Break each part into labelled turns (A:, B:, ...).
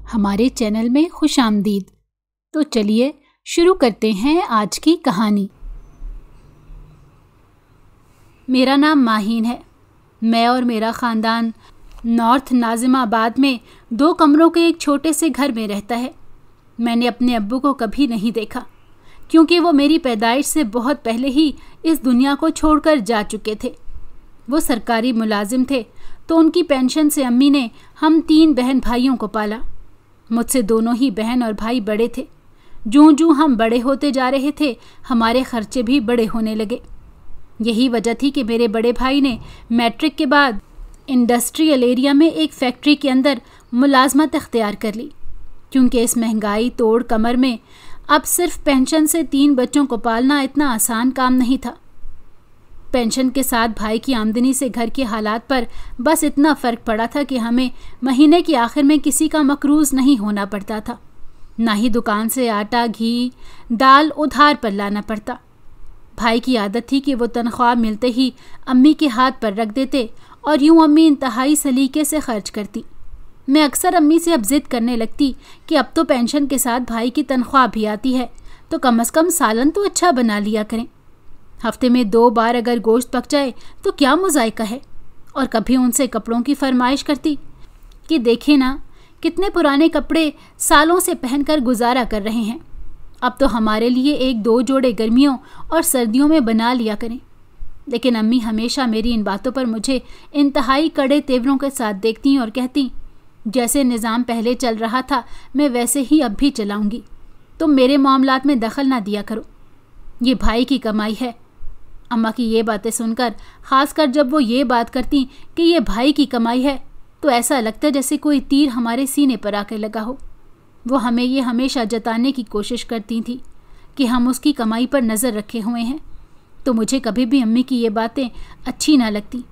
A: हमारे चैनल में खुशामदीद। तो चलिए शुरू करते हैं आज की कहानी। मेरा नाम माहीन है। मैं और मेरा ख़ानदान नॉर्थ नाज़िमाबाद में 2 कमरों के एक छोटे से घर में रहता है। मैंने अपने अब्बू को कभी नहीं देखा क्योंकि वो मेरी पैदाइश से बहुत पहले ही इस दुनिया को छोड़कर जा चुके थे। वो सरकारी मुलाजिम थे, तो उनकी पेंशन से अम्मी ने हम 3 बहन भाइयों को पाला। मुझसे दोनों ही बहन और भाई बड़े थे। जूं जूं हम बड़े होते जा रहे थे, हमारे खर्चे भी बड़े होने लगे। यही वजह थी कि मेरे बड़े भाई ने मैट्रिक के बाद इंडस्ट्रियल एरिया में एक फैक्ट्री के अंदर मुलाजमत इख्तियार कर ली, क्योंकि इस महंगाई तोड़ कमर में अब सिर्फ पेंशन से 3 बच्चों को पालना इतना आसान काम नहीं था। पेंशन के साथ भाई की आमदनी से घर के हालात पर बस इतना फ़र्क पड़ा था कि हमें महीने के आखिर में किसी का मकरूज़ नहीं होना पड़ता था, ना ही दुकान से आटा, घी, दाल उधार पर लाना पड़ता। भाई की आदत थी कि वो तनख्वाह मिलते ही अम्मी के हाथ पर रख देते और यूँ अम्मी इंतहाई सलीके से खर्च करती। मैं अक्सर अम्मी से अब ज़िद करने लगती कि अब तो पेंशन के साथ भाई की तनख्वाह भी आती है, तो कम से कम सालन तो अच्छा बना लिया करें। हफ्ते में 2 बार अगर गोश्त पक जाए तो क्या मुज़ायका है। और कभी उनसे कपड़ों की फरमाइश करती कि देखें ना, कितने पुराने कपड़े सालों से पहनकर गुजारा कर रहे हैं, अब तो हमारे लिए 1-2 जोड़े गर्मियों और सर्दियों में बना लिया करें। लेकिन अम्मी हमेशा मेरी इन बातों पर मुझे इंतहाई कड़े तेवरों के साथ देखती और कहती, जैसे निज़ाम पहले चल रहा था मैं वैसे ही अब भी चलाऊंगी, तुम मेरे मामलात में दखल ना दिया करो, ये भाई की कमाई है। अम्मा की ये बातें सुनकर, ख़ासकर जब वो ये बात करती कि ये भाई की कमाई है, तो ऐसा लगता जैसे कोई तीर हमारे सीने पर आकर लगा हो। वो हमें ये हमेशा जताने की कोशिश करती थी कि हम उसकी कमाई पर नज़र रखे हुए हैं, तो मुझे कभी भी अम्मी की ये बातें अच्छी ना लगती।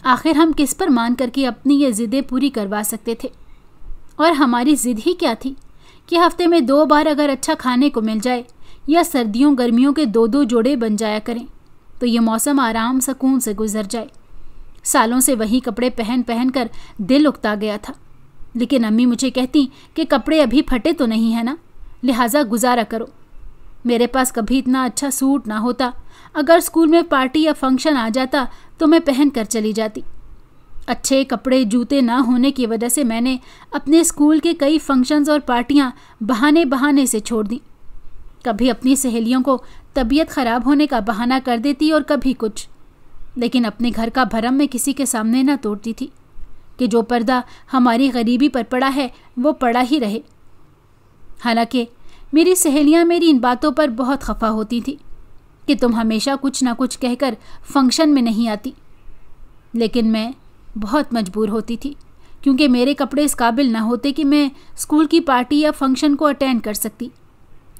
A: आखिर हम किस पर मान करके अपनी ये ज़िदें पूरी करवा सकते थे। और हमारी ज़िद ही क्या थी कि हफ्ते में 2 बार अगर अच्छा खाने को मिल जाए या सर्दियों गर्मियों के 2-2 जोड़े बन जाया करें, तो ये मौसम आराम सुकून से गुजर जाए। सालों से वही कपड़े पहन पहन कर दिल उकता गया था। लेकिन अम्मी मुझे कहती कि कपड़े अभी फटे तो नहीं है ना, लिहाजा गुजारा करो। मेरे पास कभी इतना अच्छा सूट ना होता, अगर स्कूल में पार्टी या फंक्शन आ जाता तो मैं पहन कर चली जाती। अच्छे कपड़े जूते ना होने की वजह से मैंने अपने स्कूल के कई फंक्शंस और पार्टियां बहाने बहाने से छोड़ दी। कभी अपनी सहेलियों को तबीयत ख़राब होने का बहाना कर देती और कभी कुछ, लेकिन अपने घर का भरम में किसी के सामने न तोड़ती थी कि जो पर्दा हमारी गरीबी पर पड़ा है वो पड़ा ही रहे। हालांकि मेरी सहेलियां मेरी इन बातों पर बहुत खफा होती थी कि तुम हमेशा कुछ ना कुछ कहकर फंक्शन में नहीं आती, लेकिन मैं बहुत मजबूर होती थी क्योंकि मेरे कपड़े इस काबिल न होते कि मैं स्कूल की पार्टी या फंक्शन को अटेंड कर सकती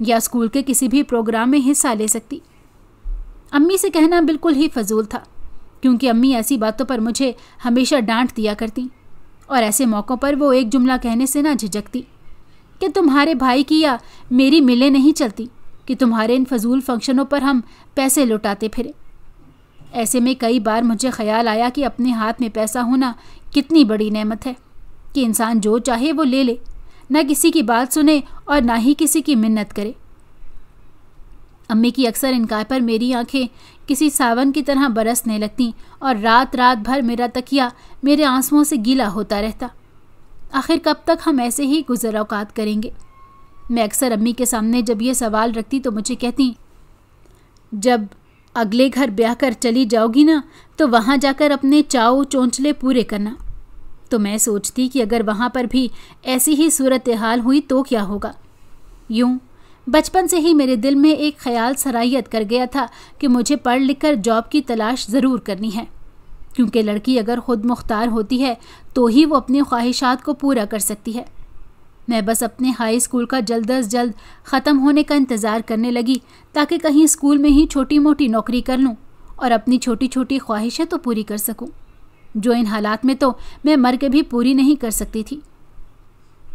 A: या स्कूल के किसी भी प्रोग्राम में हिस्सा ले सकती। अम्मी से कहना बिल्कुल ही फजूल था, क्योंकि अम्मी ऐसी बातों पर मुझे हमेशा डांट दिया करती और ऐसे मौक़ों पर वो एक जुमला कहने से ना झिझकती कि तुम्हारे भाई की या मेरी मिलें नहीं चलती कि तुम्हारे इन फजूल फंक्शनों पर हम पैसे लुटाते फिरे। ऐसे में कई बार मुझे ख्याल आया कि अपने हाथ में पैसा होना कितनी बड़ी नेमत है कि इंसान जो चाहे वो ले ले, ना किसी की बात सुने और ना ही किसी की मिन्नत करे। अम्मी की अक्सर इनकार पर मेरी आंखें किसी सावन की तरह बरसने लगतीं और रात रात भर मेरा तकिया मेरे आंसुओं से गीला होता रहता। आखिर कब तक हम ऐसे ही गुज़र औकात करेंगे। मैं अक्सर अम्मी के सामने जब ये सवाल रखती तो मुझे कहती, जब अगले घर ब्याह कर चली जाओगी ना, तो वहाँ जाकर अपने चाव चोंचले पूरे करना। तो मैं सोचती कि अगर वहाँ पर भी ऐसी ही सूरत हाल हुई तो क्या होगा। यूँ बचपन से ही मेरे दिल में एक ख्याल सरायत कर गया था कि मुझे पढ़ लिख कर जॉब की तलाश ज़रूर करनी है, क्योंकि लड़की अगर ख़ुद मुख्तार होती है तो ही वो अपनी ख्वाहिशात को पूरा कर सकती है। मैं बस अपने हाई स्कूल का जल्द अज जल्द ख़त्म होने का इंतज़ार करने लगी ताकि कहीं स्कूल में ही छोटी मोटी नौकरी कर लूँ और अपनी छोटी छोटी ख्वाहिशें तो पूरी कर सकूँ, जो इन हालात में तो मैं मर के भी पूरी नहीं कर सकती थी।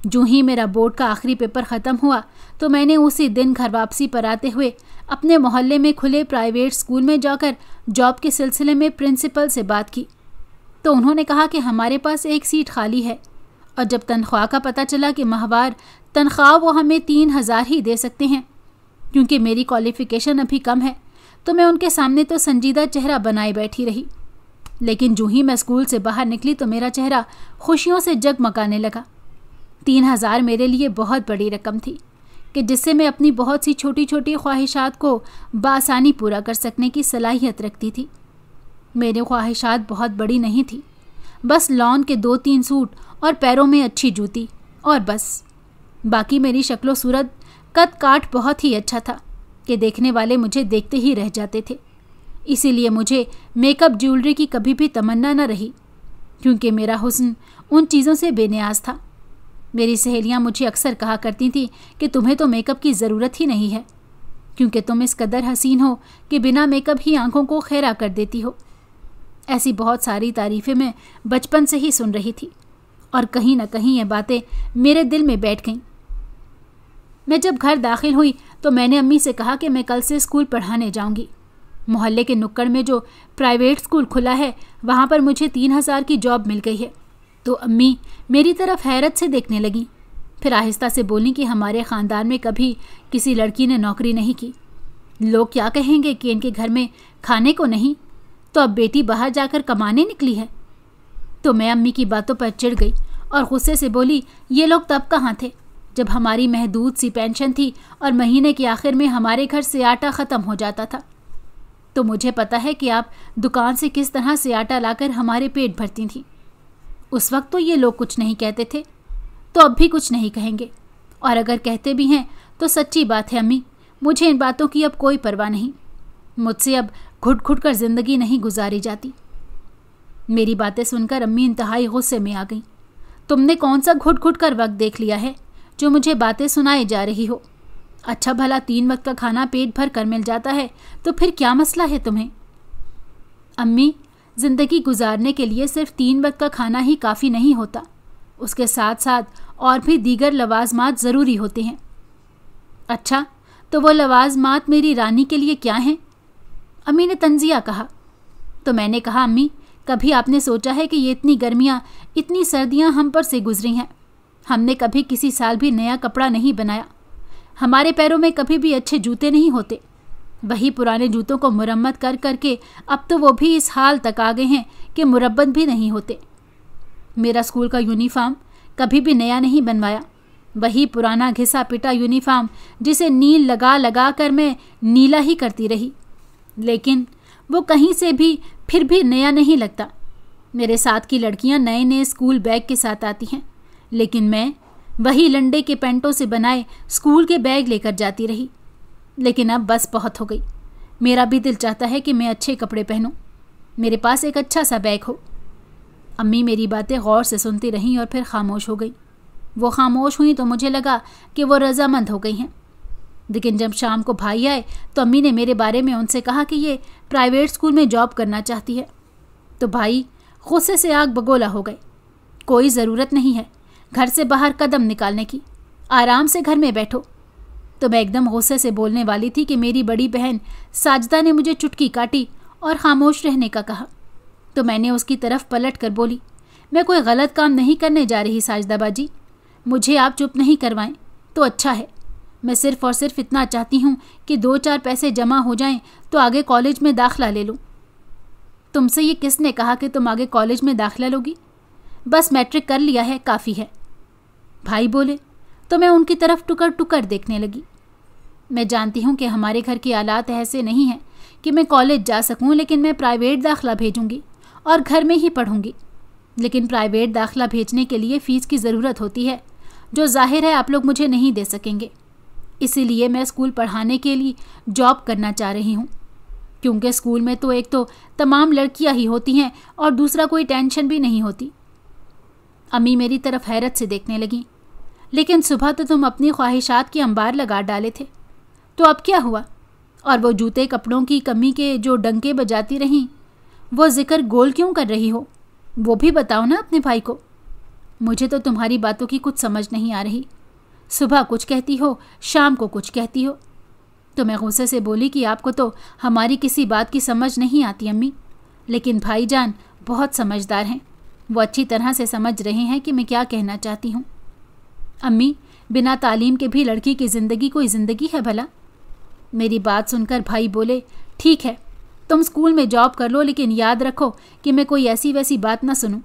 A: जो ही मेरा बोर्ड का आखिरी पेपर ख़त्म हुआ तो मैंने उसी दिन घर वापसी पर आते हुए अपने मोहल्ले में खुले प्राइवेट स्कूल में जाकर जॉब के सिलसिले में प्रिंसिपल से बात की, तो उन्होंने कहा कि हमारे पास एक सीट खाली है और जब तनख्वाह का पता चला कि माहवार तनख्वाह वो हमें 3,000 ही दे सकते हैं क्योंकि मेरी क्वालिफ़िकेशन अभी कम है, तो मैं उनके सामने तो संजीदा चेहरा बनाए बैठी रही। लेकिन जो ही मैं स्कूल से बाहर निकली तो मेरा चेहरा खुशियों से जगमगाने लगा। 3,000 मेरे लिए बहुत बड़ी रकम थी कि जिससे मैं अपनी बहुत सी छोटी छोटी ख्वाहिशात को बआसानी पूरा कर सकने की सलाहियत रखती थी। मेरी ख्वाहिशात बहुत बड़ी नहीं थी, बस लॉन के 2-3 सूट और पैरों में अच्छी जूती, और बस। बाकी मेरी शक्लो सूरत कद काठ बहुत ही अच्छा था कि देखने वाले मुझे देखते ही रह जाते थे। इसीलिए मुझे मेकअप ज्वेलरी की कभी भी तमन्ना न रही क्योंकि मेरा हुस्न उन चीज़ों से बेनियाज था। मेरी सहेलियां मुझे अक्सर कहा करती थीं कि तुम्हें तो मेकअप की ज़रूरत ही नहीं है क्योंकि तुम इस कदर हसीन हो कि बिना मेकअप ही आंखों को खैरा कर देती हो। ऐसी बहुत सारी तारीफ़ें मैं बचपन से ही सुन रही थी और कहीं न कहीं ये बातें मेरे दिल में बैठ गईं। मैं जब घर दाखिल हुई तो मैंने अम्मी से कहा कि मैं कल से स्कूल पढ़ाने जाऊंगी। मोहल्ले के नुक्कड़ में जो प्राइवेट स्कूल खुला है वहाँ पर मुझे 3,000 की जॉब मिल गई है। तो अम्मी मेरी तरफ हैरत से देखने लगी, फिर आहिस्ता से बोली कि हमारे ख़ानदान में कभी किसी लड़की ने नौकरी नहीं की। लोग क्या कहेंगे कि इनके घर में खाने को नहीं, तो अब बेटी बाहर जाकर कमाने निकली है। तो मैं अम्मी की बातों पर चिढ़ गई और गुस्से से बोली, ये लोग तब कहाँ थे जब हमारी महदूद सी पेंशन थी और महीने के आखिर में हमारे घर से आटा ख़त्म हो जाता था। तो मुझे पता है कि आप दुकान से किस तरह से आटा लाकर हमारे पेट भरती थीं। उस वक्त तो ये लोग कुछ नहीं कहते थे, तो अब भी कुछ नहीं कहेंगे, और अगर कहते भी हैं तो सच्ची बात है अम्मी, मुझे इन बातों की अब कोई परवाह नहीं। मुझसे अब घुट घुट कर ज़िंदगी नहीं गुजारी जाती। मेरी बातें सुनकर अम्मी इंतहाई गुस्से में आ गईं। तुमने कौन सा घुट घुट कर वक्त देख लिया है जो मुझे बातें सुनाई जा रही हो? अच्छा भला 3 वक्त का खाना पेट भर कर मिल जाता है, तो फिर क्या मसला है तुम्हें? अम्मी, ज़िंदगी गुजारने के लिए सिर्फ 3 वक्त का खाना ही काफ़ी नहीं होता, उसके साथ साथ और भी दीगर लवाजमात ज़रूरी होते हैं। अच्छा, तो वो लवाजमात मेरी रानी के लिए क्या हैं? अम्मी ने तंजिया कहा। तो मैंने कहा, अम्मी, कभी आपने सोचा है कि ये इतनी गर्मियाँ, इतनी सर्दियाँ हम पर से गुजरी हैं? हमने कभी किसी साल भी नया कपड़ा नहीं बनाया। हमारे पैरों में कभी भी अच्छे जूते नहीं होते। वही पुराने जूतों को मुरम्मत कर करके अब तो वो भी इस हाल तक आ गए हैं कि मुरब्बत भी नहीं होते। मेरा स्कूल का यूनिफॉर्म कभी भी नया नहीं बनवाया। वही पुराना घिसा पिटा यूनिफॉर्म जिसे नील लगा लगा कर मैं नीला ही करती रही, लेकिन वो कहीं से भी फिर भी नया नहीं लगता। मेरे साथ की लड़कियां नए नए स्कूल बैग के साथ आती हैं, लेकिन मैं वही लंडे के पेंटों से बनाए स्कूल के बैग लेकर जाती रही। लेकिन अब बस बहुत हो गई। मेरा भी दिल चाहता है कि मैं अच्छे कपड़े पहनूं, मेरे पास एक अच्छा सा बैग हो। अम्मी मेरी बातें गौर से सुनती रहीं और फिर खामोश हो गई। वो खामोश हुई तो मुझे लगा कि वो रजामंद हो गई हैं। लेकिन जब शाम को भाई आए तो अम्मी ने मेरे बारे में उनसे कहा कि ये प्राइवेट स्कूल में जॉब करना चाहती है। तो भाई गुस्से से आग बगोला हो गए। कोई ज़रूरत नहीं है घर से बाहर कदम निकालने की, आराम से घर में बैठो। तो मैं एकदम गुस्से से बोलने वाली थी कि मेरी बड़ी बहन साजदा ने मुझे चुटकी काटी और खामोश रहने का कहा। तो मैंने उसकी तरफ पलट कर बोली, मैं कोई गलत काम नहीं करने जा रही साजदा बाजी, मुझे आप चुप नहीं करवाएं तो अच्छा है। मैं सिर्फ़ और सिर्फ इतना चाहती हूँ कि 2-4 पैसे जमा हो जाएं तो आगे कॉलेज में दाखिला ले लूँ। तुमसे ये किसने कहा कि तुम आगे कॉलेज में दाखिला लोगी? बस मैट्रिक कर लिया है, काफ़ी है। भाई बोले तो मैं उनकी तरफ टुकर टुकर देखने लगी। मैं जानती हूँ कि हमारे घर के हालात ऐसे नहीं हैं कि मैं कॉलेज जा सकूँ, लेकिन मैं प्राइवेट दाखिला भेजूँगी और घर में ही पढ़ूँगी। लेकिन प्राइवेट दाखिला भेजने के लिए फ़ीस की ज़रूरत होती है, जो जाहिर है आप लोग मुझे नहीं दे सकेंगे। इसीलिए मैं स्कूल पढ़ाने के लिए जॉब करना चाह रही हूँ, क्योंकि स्कूल में तो एक तो तमाम लड़कियाँ ही होती हैं और दूसरा कोई टेंशन भी नहीं होती। अम्मी मेरी तरफ हैरत से देखने लगी। लेकिन सुबह तो तुम अपनी ख्वाहिशात की अंबार लगा डाले थे, तो अब क्या हुआ? और वो जूते कपड़ों की कमी के जो डंके बजाती रहीं, वो जिक्र गोल क्यों कर रही हो? वो भी बताओ ना अपने भाई को। मुझे तो तुम्हारी बातों की कुछ समझ नहीं आ रही। सुबह कुछ कहती हो, शाम को कुछ कहती हो। तो मैं गुस्से से बोली कि आपको तो हमारी किसी बात की समझ नहीं आती अम्मी, लेकिन भाईजान बहुत समझदार हैं। वो अच्छी तरह से समझ रहे हैं कि मैं क्या कहना चाहती हूँ। अम्मी, बिना तालीम के भी लड़की की ज़िंदगी कोई ज़िंदगी है भला? मेरी बात सुनकर भाई बोले, ठीक है, तुम स्कूल में जॉब कर लो, लेकिन याद रखो कि मैं कोई ऐसी वैसी बात ना सुनूं।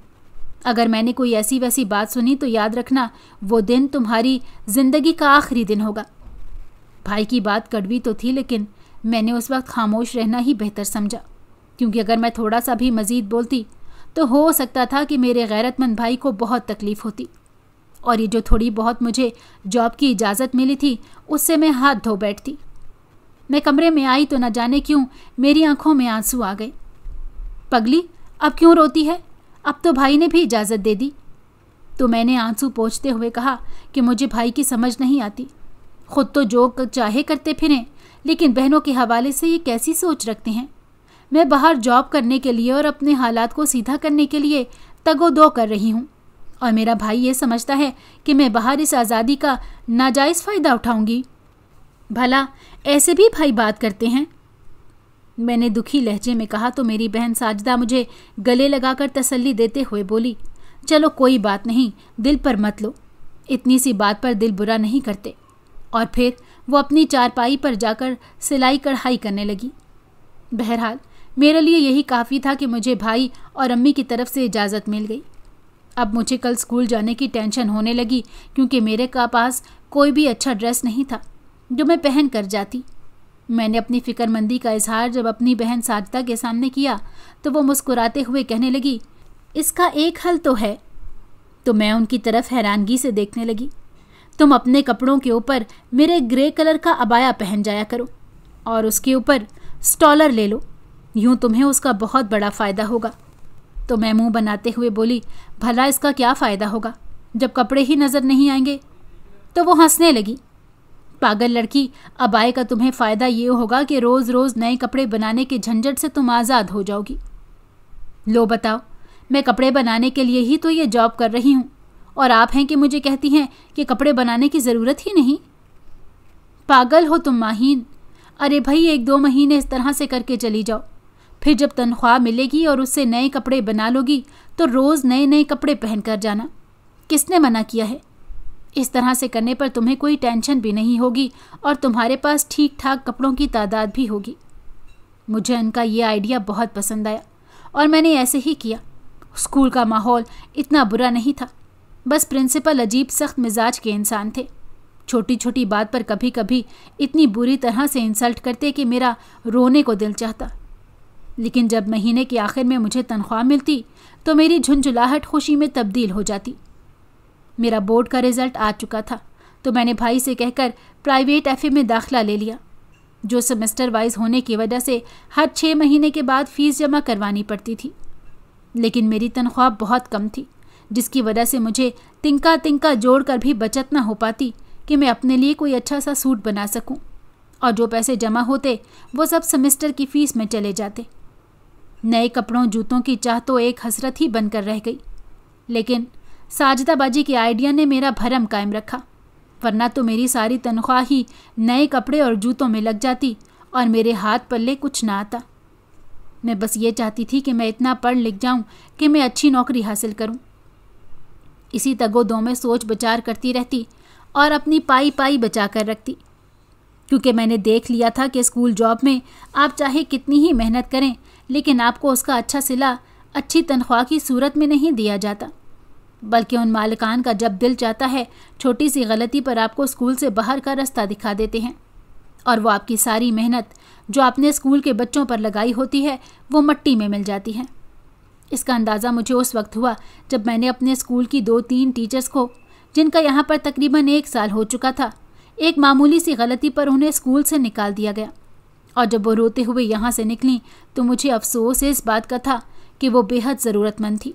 A: अगर मैंने कोई ऐसी वैसी बात सुनी तो याद रखना वो दिन तुम्हारी ज़िंदगी का आखिरी दिन होगा। भाई की बात कड़वी तो थी, लेकिन मैंने उस वक्त खामोश रहना ही बेहतर समझा, क्योंकि अगर मैं थोड़ा सा भी मज़ीद बोलती तो हो सकता था कि मेरे गैरतमंद भाई को बहुत तकलीफ़ होती, और ये जो थोड़ी बहुत मुझे जॉब की इजाज़त मिली थी उससे मैं हाथ धो बैठती। मैं कमरे में आई तो न जाने क्यों मेरी आंखों में आंसू आ गए। पगली, अब क्यों रोती है? अब तो भाई ने भी इजाज़त दे दी। तो मैंने आंसू पोंछते हुए कहा कि मुझे भाई की समझ नहीं आती। खुद तो जो चाहे करते फिरें, लेकिन बहनों के हवाले से ये कैसी सोच रखते हैं। मैं बाहर जॉब करने के लिए और अपने हालात को सीधा करने के लिए तगो-दो कर रही हूँ, और मेरा भाई ये समझता है कि मैं बाहर इस आज़ादी का नाजायज़ फ़ायदा उठाऊंगी। भला ऐसे भी भाई बात करते हैं? मैंने दुखी लहजे में कहा तो मेरी बहन साजिदा मुझे गले लगाकर तसल्ली देते हुए बोली, चलो कोई बात नहीं, दिल पर मत लो, इतनी सी बात पर दिल बुरा नहीं करते। और फिर वो अपनी चारपाई पर जाकर सिलाई कढ़ाई करने लगी। बहरहाल मेरे लिए यही काफ़ी था कि मुझे भाई और अम्मी की तरफ से इजाज़त मिल गई। अब मुझे कल स्कूल जाने की टेंशन होने लगी, क्योंकि मेरे पास कोई भी अच्छा ड्रेस नहीं था जो मैं पहन कर जाती। मैंने अपनी फ़िक्रमंदी का इजहार जब अपनी बहन साजिदा के सामने किया तो वो मुस्कुराते हुए कहने लगी, इसका एक हल तो है। तो मैं उनकी तरफ हैरानगी से देखने लगी। तुम अपने कपड़ों के ऊपर मेरे ग्रे कलर का अबाया पहन जाया करो और उसके ऊपर स्टॉलर ले लो, यूँ तुम्हें उसका बहुत बड़ा फ़ायदा होगा। तो मैं मुंह बनाते हुए बोली, भला इसका क्या फ़ायदा होगा जब कपड़े ही नज़र नहीं आएंगे? तो वो हंसने लगी, पागल लड़की, अबाए का तुम्हें फ़ायदा ये होगा कि रोज़ रोज़ नए कपड़े बनाने के झंझट से तुम आज़ाद हो जाओगी। लो बताओ, मैं कपड़े बनाने के लिए ही तो ये जॉब कर रही हूँ, और आप हैं कि मुझे कहती हैं कि कपड़े बनाने की ज़रूरत ही नहीं। पागल हो तुम माहीन। अरे भाई, 1-2 महीने इस तरह से करके चली जाओ, फिर जब तनख्वाह मिलेगी और उससे नए कपड़े बना लोगी तो रोज़ नए नए कपड़े पहन कर जाना। किसने मना किया है? इस तरह से करने पर तुम्हें कोई टेंशन भी नहीं होगी और तुम्हारे पास ठीक ठाक कपड़ों की तादाद भी होगी। मुझे उनका ये आइडिया बहुत पसंद आया और मैंने ऐसे ही किया। स्कूल का माहौल इतना बुरा नहीं था, बस प्रिंसिपल अजीब सख्त मिजाज के इंसान थे। छोटी छोटी बात पर कभी कभी इतनी बुरी तरह से इंसल्ट करते कि मेरा रोने को दिल चाहता। लेकिन जब महीने के आखिर में मुझे तनख्वाह मिलती तो मेरी झुंझुलाहट खुशी में तब्दील हो जाती। मेरा बोर्ड का रिज़ल्ट आ चुका था तो मैंने भाई से कहकर प्राइवेट एफए में दाखिला ले लिया, जो सेमेस्टर वाइज होने की वजह से हर 6 महीने के बाद फ़ीस जमा करवानी पड़ती थी। लेकिन मेरी तनख्वाह बहुत कम थी, जिसकी वजह से मुझे तिनका तिनका जोड़ कर भी बचत न हो पाती कि मैं अपने लिए कोई अच्छा सा सूट बना सकूं, और जो पैसे जमा होते वो सब सेमेस्टर की फ़ीस में चले जाते। नए कपड़ों जूतों की चाह तो एक हसरत ही बनकर रह गई। लेकिन साजिदा बाजी के आइडिया ने मेरा भरम कायम रखा, वरना तो मेरी सारी तनख्वाह ही नए कपड़े और जूतों में लग जाती और मेरे हाथ पल्ले कुछ ना आता। मैं बस ये चाहती थी कि मैं इतना पढ़ लिख जाऊं कि मैं अच्छी नौकरी हासिल करूं। इसी तगो-दो में सोच विचार करती रहती और अपनी पाई पाई बचा कर रखती, क्योंकि मैंने देख लिया था कि स्कूल जॉब में आप चाहे कितनी ही मेहनत करें, लेकिन आपको उसका अच्छा सिला अच्छी तनख्वाह की सूरत में नहीं दिया जाता, बल्कि उन मालिकान का जब दिल चाहता है छोटी सी गलती पर आपको स्कूल से बाहर का रास्ता दिखा देते हैं, और वो आपकी सारी मेहनत जो आपने स्कूल के बच्चों पर लगाई होती है वो मिट्टी में मिल जाती है। इसका अंदाज़ा मुझे उस वक्त हुआ जब मैंने अपने स्कूल की 2-3 टीचर्स को, जिनका यहाँ पर तकरीबन 1 साल हो चुका था, एक मामूली सी गलती पर उन्हें स्कूल से निकाल दिया गया। और जब वो रोते हुए यहाँ से निकली तो मुझे अफसोस इस बात का था कि वो बेहद ज़रूरतमंद थी,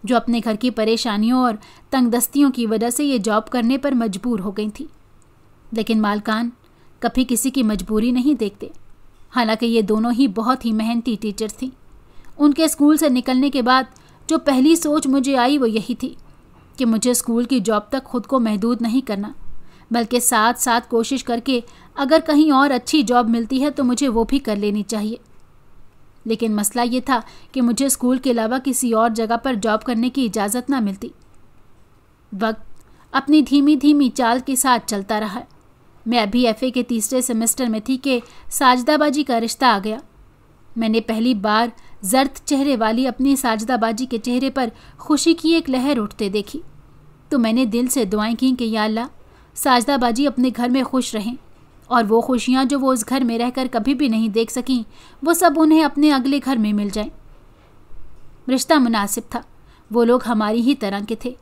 A: जो अपने घर की परेशानियों और तंगदस्तियों की वजह से ये जॉब करने पर मजबूर हो गई थी। लेकिन मालकान कभी किसी की मजबूरी नहीं देखते। हालांकि ये दोनों ही बहुत ही मेहनती टीचर्स थीं। उनके स्कूल से निकलने के बाद जो पहली सोच मुझे आई वो यही थी कि मुझे स्कूल की जॉब तक खुद को महदूद नहीं करना, बल्कि साथ साथ कोशिश करके अगर कहीं और अच्छी जॉब मिलती है तो मुझे वो भी कर लेनी चाहिए। लेकिन मसला ये था कि मुझे स्कूल के अलावा किसी और जगह पर जॉब करने की इजाज़त ना मिलती। वक्त अपनी धीमी धीमी चाल के साथ चलता रहा। मैं अभी एफए के तीसरे सेमेस्टर में थी कि साजदा बाजी का रिश्ता आ गया। मैंने पहली बार जर्द चेहरे वाली अपनी साजदा बाजी के चेहरे पर खुशी की एक लहर उठते देखी तो मैंने दिल से दुआएं की कि या अल्लाह, साजदा बाजी अपने घर में खुश रहें और वो खुशियाँ जो वो उस घर में रहकर कभी भी नहीं देख सकीं वो सब उन्हें अपने अगले घर में मिल जाएं। रिश्ता मुनासिब था। वो लोग हमारी ही तरह के थे,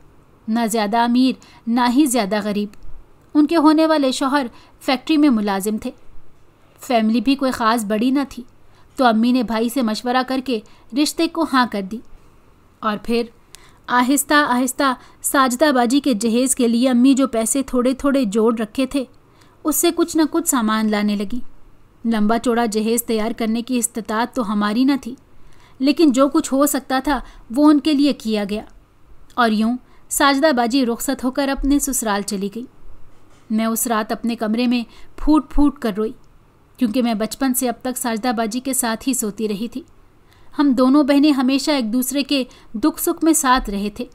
A: ना ज़्यादा अमीर ना ही ज़्यादा गरीब। उनके होने वाले शौहर फैक्ट्री में मुलाजिम थे। फैमिली भी कोई ख़ास बड़ी न थी, तो अम्मी ने भाई से मशवरा करके रिश्ते को हाँ कर दी। और फिर आहिस्ता आहिस्ता साजदा बाजी के जहेज़ के लिए अम्मी जो पैसे थोड़े थोड़े जोड़ रखे थे उससे कुछ न कुछ सामान लाने लगी। लंबा चौड़ा जहेज़ तैयार करने की इस्तिताअत तो हमारी न थी, लेकिन जो कुछ हो सकता था वो उनके लिए किया गया। और यूं साजदा बाजी रुखसत होकर अपने ससुराल चली गई। मैं उस रात अपने कमरे में फूट फूट कर रोई, क्योंकि मैं बचपन से अब तक साजदा बाजी के साथ ही सोती रही थी। हम दोनों बहनें हमेशा एक दूसरे के दुख सुख में साथ रहे थे,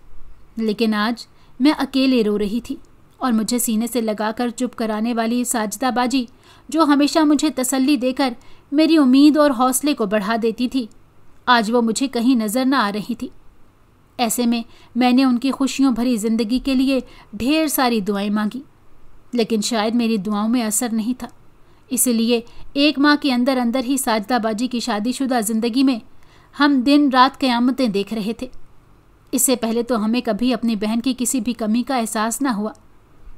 A: लेकिन आज मैं अकेले रो रही थी और मुझे सीने से लगाकर चुप कराने वाली साजदा बाजी, जो हमेशा मुझे तसल्ली देकर मेरी उम्मीद और हौसले को बढ़ा देती थी, आज वो मुझे कहीं नज़र न आ रही थी। ऐसे में मैंने उनकी खुशियों भरी ज़िंदगी के लिए ढेर सारी दुआएं मांगी, लेकिन शायद मेरी दुआओं में असर नहीं था। इसलिए 1 माह के अंदर अंदर ही साजदा बाजी की शादीशुदा ज़िंदगी में हम दिन रात क़यामतें देख रहे थे। इससे पहले तो हमें कभी अपनी बहन की किसी भी कमी का एहसास न हुआ,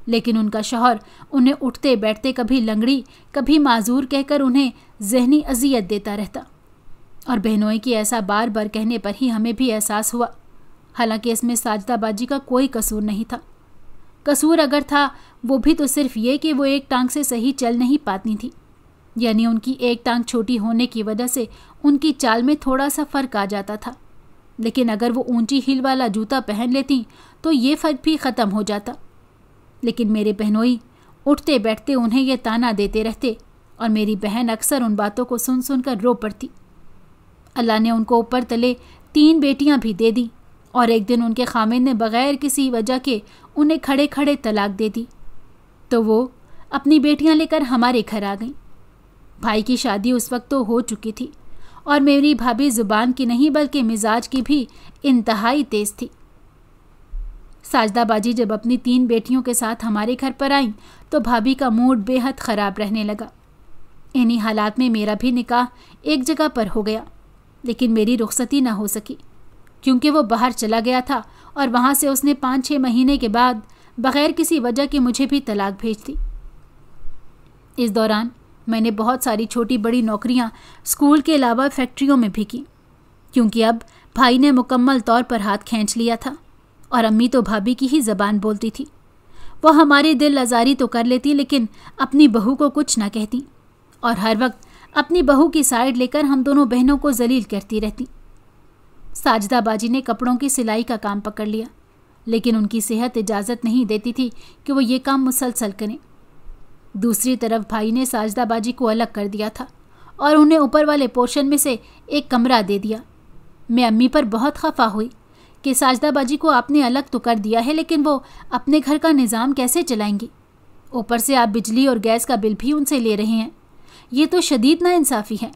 A: लेकिन उनका शौहर उन्हें उठते बैठते कभी लंगड़ी कभी माजूर कहकर उन्हें ज़हनी अजियत देता रहता, और बहनोई की ऐसा बार बार कहने पर ही हमें भी एहसास हुआ, हालांकि इसमें साजदा बाजी का कोई कसूर नहीं था। कसूर अगर था वो भी तो सिर्फ ये कि वो एक टांग से सही चल नहीं पाती थी, यानी उनकी एक टांग छोटी होने की वजह से उनकी चाल में थोड़ा सा फ़र्क आ जाता था। लेकिन अगर वो ऊंची हील वाला जूता पहन लेती तो ये फ़र्क भी ख़त्म हो जाता। लेकिन मेरे बहनोई उठते बैठते उन्हें ये ताना देते रहते और मेरी बहन अक्सर उन बातों को सुन सुनकर रो पड़ती। अल्लाह ने उनको ऊपर तले 3 बेटियां भी दे दी और एक दिन उनके खामिद ने बग़ैर किसी वजह के उन्हें खड़े खड़े तलाक दे दी, तो वो अपनी बेटियां लेकर हमारे घर आ गईं। भाई की शादी उस वक्त तो हो चुकी थी और मेरी भाभी ज़ुबान की नहीं बल्कि मिजाज की भी इंतहाई तेज़ थी। साजदा बाजी जब अपनी 3 बेटियों के साथ हमारे घर पर आईं तो भाभी का मूड बेहद ख़राब रहने लगा। इन्हीं हालात में मेरा भी निकाह एक जगह पर हो गया, लेकिन मेरी रुखसती ना हो सकी क्योंकि वो बाहर चला गया था और वहाँ से उसने 5-6 महीने के बाद बग़ैर किसी वजह के मुझे भी तलाक भेज दी। इस दौरान मैंने बहुत सारी छोटी बड़ी नौकरियाँ स्कूल के अलावा फैक्ट्रियों में भी की, क्योंकि अब भाई ने मुकम्मल तौर पर हाथ खींच लिया था और अम्मी तो भाभी की ही ज़बान बोलती थी। वो हमारी दिल आज़ारी तो कर लेती, लेकिन अपनी बहू को कुछ ना कहती और हर वक्त अपनी बहू की साइड लेकर हम दोनों बहनों को जलील करती रहती। साजदा बाजी ने कपड़ों की सिलाई का काम पकड़ लिया, लेकिन उनकी सेहत इजाज़त नहीं देती थी कि वो ये काम मुसलसल करें। दूसरी तरफ भाई ने साजदा बाजी को अलग कर दिया था और उन्हें ऊपर वाले पोर्शन में से एक कमरा दे दिया। मैं अम्मी पर बहुत खफा हुई कि साजदा बाजी को आपने अलग तो कर दिया है, लेकिन वो अपने घर का निज़ाम कैसे चलाएंगी? ऊपर से आप बिजली और गैस का बिल भी उनसे ले रहे हैं। ये तो शदीद नाइंसाफ़ी है।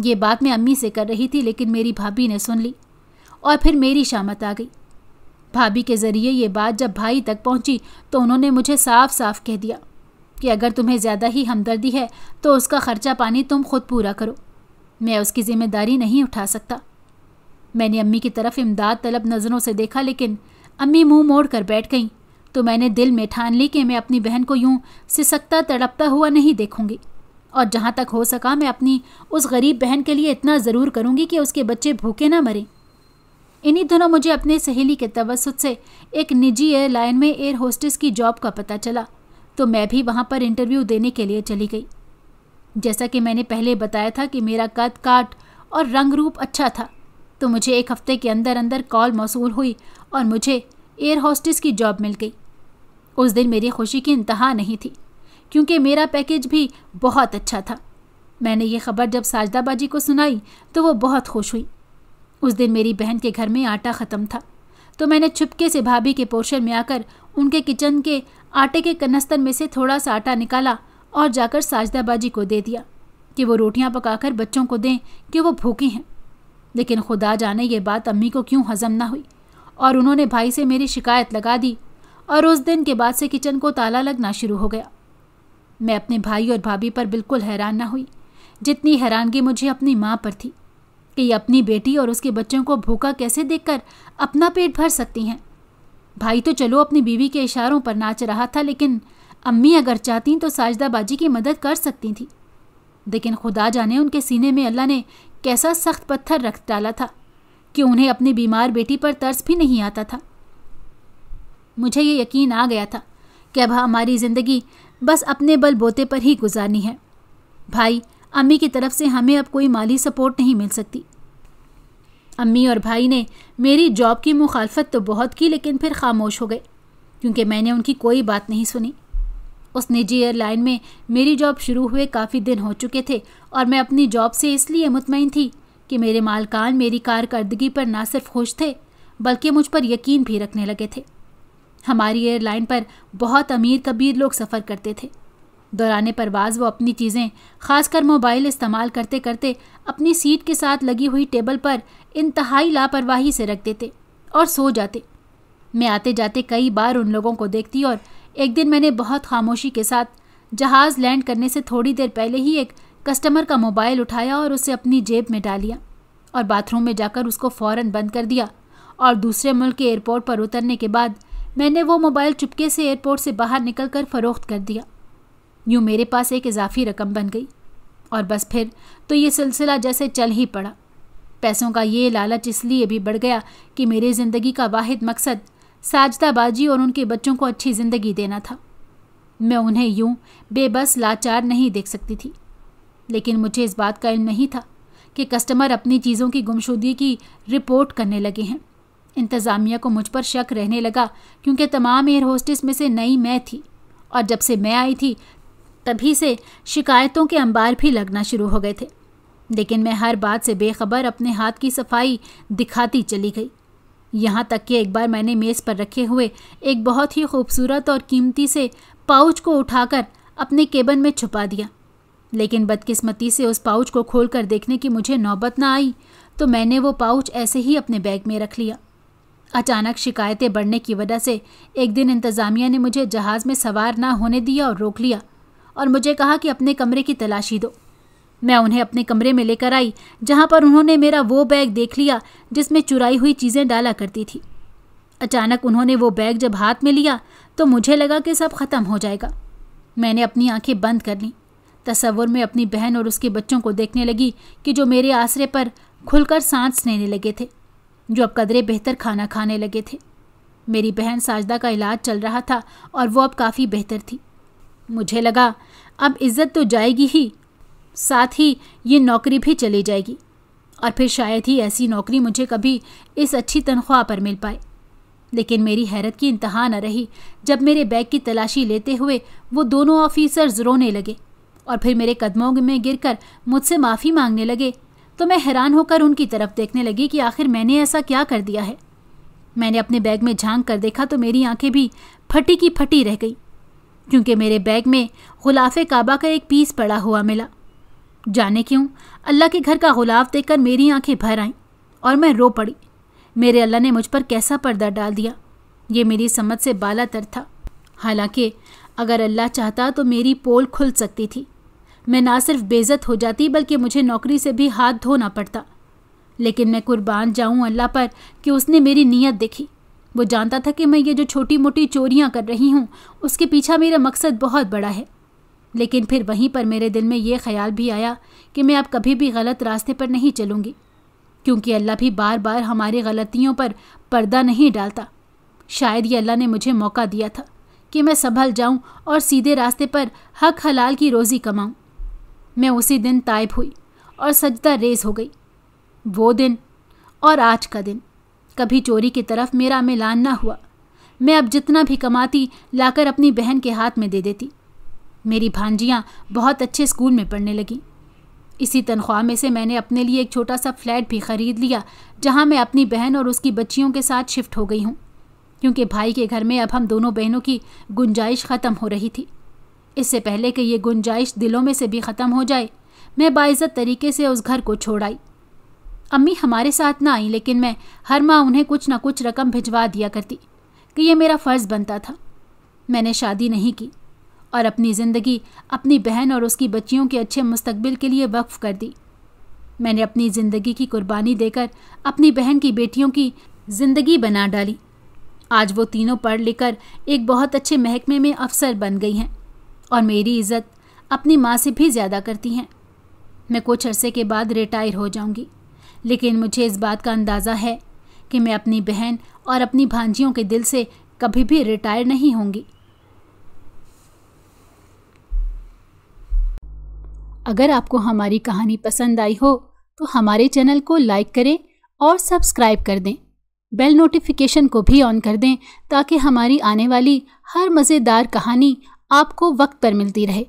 A: ये बात मैं अम्मी से कर रही थी, लेकिन मेरी भाभी ने सुन ली और फिर मेरी शामत आ गई। भाभी के ज़रिए ये बात जब भाई तक पहुंची तो उन्होंने मुझे साफ साफ कह दिया कि अगर तुम्हें ज़्यादा ही हमदर्दी है तो उसका ख़र्चा पानी तुम खुद पूरा करो, मैं उसकी ज़िम्मेदारी नहीं उठा सकता। मैंने अम्मी की तरफ इमदाद तलब नज़रों से देखा, लेकिन अम्मी मुंह मोड़ कर बैठ गईं, तो मैंने दिल में ठान ली कि मैं अपनी बहन को यूं सिसकता तड़पता हुआ नहीं देखूंगी और जहाँ तक हो सका मैं अपनी उस गरीब बहन के लिए इतना ज़रूर करूँगी कि उसके बच्चे भूखे ना मरें। इन्हीं दिनों मुझे अपने सहेली के तवस्सुत से एक निजी एयरलाइन में एयर होस्टेस की जॉब का पता चला, तो मैं भी वहाँ पर इंटरव्यू देने के लिए चली गई। जैसा कि मैंने पहले बताया था कि मेरा कद काट और रंग रूप अच्छा था, तो मुझे 1 हफ्ते के अंदर अंदर कॉल मौसूल हुई और मुझे एयर होस्टेस की जॉब मिल गई। उस दिन मेरी खुशी की इंतहा नहीं थी, क्योंकि मेरा पैकेज भी बहुत अच्छा था। मैंने ये खबर जब साजदा बाजी को सुनाई तो वो बहुत खुश हुई। उस दिन मेरी बहन के घर में आटा ख़त्म था, तो मैंने चुपके से भाभी के पोर्शन में आकर उनके किचन के आटे के कनस्तर में से थोड़ा सा आटा निकाला और जाकर साजदा बाजी को दे दिया कि वो रोटियां पकाकर बच्चों को दें कि वो भूखी हैं। लेकिन खुदा जाने ये बात अम्मी को क्यों हजम ना हुई और उन्होंने भाई से मेरी शिकायत लगा दी और उस दिन के बाद से किचन को ताला लगना शुरू हो गया। मैं अपने भाई और भाभी पर बिल्कुल हैरान ना हुई जितनी हैरानगी मुझे अपनी माँ पर थी कि ये अपनी बेटी और उसके बच्चों को भूखा कैसे देखकर अपना पेट भर सकती हैं। भाई तो चलो अपनी बीवी के इशारों पर नाच रहा था, लेकिन अम्मी अगर चाहती तो साजदा बाजी की मदद कर सकती थी। लेकिन खुदा जाने उनके सीने में अल्लाह ने कैसा सख्त पत्थर रख डाला था कि उन्हें अपनी बीमार बेटी पर तरस भी नहीं आता था। मुझे ये यकीन आ गया था कि अब हमारी ज़िंदगी बस अपने बल बोते पर ही गुजारनी है। भाई अम्मी की तरफ से हमें अब कोई माली सपोर्ट नहीं मिल सकती। अम्मी और भाई ने मेरी जॉब की मुखालफत तो बहुत की, लेकिन फिर खामोश हो गए क्योंकि मैंने उनकी कोई बात नहीं सुनी। उस निजी एयरलाइन में मेरी जॉब शुरू हुए काफ़ी दिन हो चुके थे और मैं अपनी जॉब से इसलिए मुतमईन थी कि मेरे मालकान मेरी कारकर्दगी पर ना सिर्फ खुश थे बल्कि मुझ पर यकीन भी रखने लगे थे। हमारी एयरलाइन पर बहुत अमीर कबीर लोग सफ़र करते थे। दौरान परवाज़ वो अपनी चीज़ें खासकर मोबाइल इस्तेमाल करते करते अपनी सीट के साथ लगी हुई टेबल पर इंतहाई लापरवाही से रख देते और सो जाते। मैं आते जाते कई बार उन लोगों को देखती और एक दिन मैंने बहुत खामोशी के साथ जहाज़ लैंड करने से थोड़ी देर पहले ही एक कस्टमर का मोबाइल उठाया और उसे अपनी जेब में डाल लिया और बाथरूम में जाकर उसको फ़ौरन बंद कर दिया। और दूसरे मुल्क के एयरपोर्ट पर उतरने के बाद मैंने वो मोबाइल चुपके से एयरपोर्ट से बाहर निकल कर फ़रोख्त कर दिया। यूँ मेरे पास एक इजाफी रकम बन गई और बस फिर तो ये सिलसिला जैसे चल ही पड़ा। पैसों का ये लालच इसलिए भी बढ़ गया कि मेरी ज़िंदगी का वाहिद मकसद साजदा बाजी और उनके बच्चों को अच्छी ज़िंदगी देना था। मैं उन्हें यूं बेबस लाचार नहीं देख सकती थी, लेकिन मुझे इस बात का इल्म नहीं था कि कस्टमर अपनी चीज़ों की गुमशुदगी की रिपोर्ट करने लगे हैं। इंतज़ामिया को मुझ पर शक रहने लगा क्योंकि तमाम एयर होस्टेस में से नई मैं थी और जब से मैं आई थी तभी से शिकायतों के अंबार भी लगना शुरू हो गए थे। लेकिन मैं हर बात से बेखबर अपने हाथ की सफाई दिखाती चली गई। यहाँ तक कि एक बार मैंने मेज़ पर रखे हुए एक बहुत ही खूबसूरत और कीमती से पाउच को उठाकर अपने केबिन में छुपा दिया। लेकिन बदकिस्मती से उस पाउच को खोलकर देखने की मुझे नौबत ना आई, तो मैंने वो पाउच ऐसे ही अपने बैग में रख लिया। अचानक शिकायतें बढ़ने की वजह से एक दिन इंतज़ामिया ने मुझे जहाज़ में सवार ना होने दिया और रोक लिया और मुझे कहा कि अपने कमरे की तलाशी दो। मैं उन्हें अपने कमरे में लेकर आई जहाँ पर उन्होंने मेरा वो बैग देख लिया जिसमें चुराई हुई चीज़ें डाला करती थी। अचानक उन्होंने वो बैग जब हाथ में लिया तो मुझे लगा कि सब ख़त्म हो जाएगा। मैंने अपनी आंखें बंद कर लीं। तसव्वुर में अपनी बहन और उसके बच्चों को देखने लगी कि जो मेरे आसरे पर खुलकर सांस लेने लगे थे, जो अब कदरे बेहतर खाना खाने लगे थे। मेरी बहन साजदा का इलाज चल रहा था और वो अब काफ़ी बेहतर थी। मुझे लगा अब इज़्ज़त तो जाएगी ही, साथ ही ये नौकरी भी चली जाएगी और फिर शायद ही ऐसी नौकरी मुझे कभी इस अच्छी तनख्वाह पर मिल पाए। लेकिन मेरी हैरत की इंतहा न रही जब मेरे बैग की तलाशी लेते हुए वो दोनों ऑफिसर्स रोने लगे और फिर मेरे कदमों में गिरकर मुझसे माफ़ी मांगने लगे। तो मैं हैरान होकर उनकी तरफ देखने लगी कि आखिर मैंने ऐसा क्या कर दिया है। मैंने अपने बैग में झांक कर देखा तो मेरी आंखें भी फटी की फटी रह गई, क्योंकि मेरे बैग में गुलाफ़े काबा का एक पीस पड़ा हुआ मिला। जाने क्यों अल्लाह के घर का गुलाफ देखकर मेरी आंखें भर आईं और मैं रो पड़ी। मेरे अल्लाह ने मुझ पर कैसा पर्दा डाल दिया, ये मेरी समझ से बालातर था। हालांकि अगर अल्लाह चाहता तो मेरी पोल खुल सकती थी। मैं ना सिर्फ बेइज्जत हो जाती बल्कि मुझे नौकरी से भी हाथ धोना पड़ता। लेकिन मैं कुर्बान जाऊं अल्लाह पर कि उसने मेरी नीयत देखी। वो जानता था कि मैं ये जो छोटी मोटी चोरियां कर रही हूं उसके पीछे मेरा मकसद बहुत बड़ा है। लेकिन फिर वहीं पर मेरे दिल में ये ख्याल भी आया कि मैं अब कभी भी गलत रास्ते पर नहीं चलूँगी, क्योंकि अल्लाह भी बार बार हमारी गलतियों पर पर्दा नहीं डालता। शायद ये अल्लाह ने मुझे मौका दिया था कि मैं संभल जाऊं और सीधे रास्ते पर हक हलाल की रोज़ी कमाऊं। मैं उसी दिन ताइब हुई और सजदा रेज़ हो गई। वो दिन और आज का दिन, कभी चोरी की तरफ मेरा मिलान ना हुआ। मैं अब जितना भी कमाती लाकर अपनी बहन के हाथ में दे देती। मेरी भांजियाँ बहुत अच्छे स्कूल में पढ़ने लगीं। इसी तनख्वाह में से मैंने अपने लिए एक छोटा सा फ्लैट भी ख़रीद लिया, जहां मैं अपनी बहन और उसकी बच्चियों के साथ शिफ्ट हो गई हूँ, क्योंकि भाई के घर में अब हम दोनों बहनों की गुंजाइश ख़त्म हो रही थी। इससे पहले कि ये गुंजाइश दिलों में से भी ख़त्म हो जाए, मैं बाइज़्ज़त तरीके से उस घर को छोड़ आई। अम्मी हमारे साथ ना आई, लेकिन मैं हर माह उन्हें कुछ ना कुछ रकम भिजवा दिया करती कि ये मेरा फ़र्ज़ बनता था। मैंने शादी नहीं की और अपनी ज़िंदगी अपनी बहन और उसकी बच्चियों के अच्छे मुस्तकबिल के लिए वक्फ़ कर दी। मैंने अपनी ज़िंदगी की कुर्बानी देकर अपनी बहन की बेटियों की ज़िंदगी बना डाली। आज वो तीनों पढ़ लिख कर एक बहुत अच्छे महकमे में अफसर बन गई हैं और मेरी इज़्ज़त अपनी माँ से भी ज़्यादा करती हैं। मैं कुछ अरसे के बाद रिटायर हो जाऊंगी, लेकिन मुझे इस बात का अंदाज़ा है कि मैं अपनी बहन और अपनी भांजियों के दिल से कभी भी रिटायर नहीं होंगी। अगर आपको हमारी कहानी पसंद आई हो तो हमारे चैनल को लाइक करें और सब्सक्राइब कर दें। बेल नोटिफिकेशन को भी ऑन कर दें ताकि हमारी आने वाली हर मज़ेदार कहानी आपको वक्त पर मिलती रहे।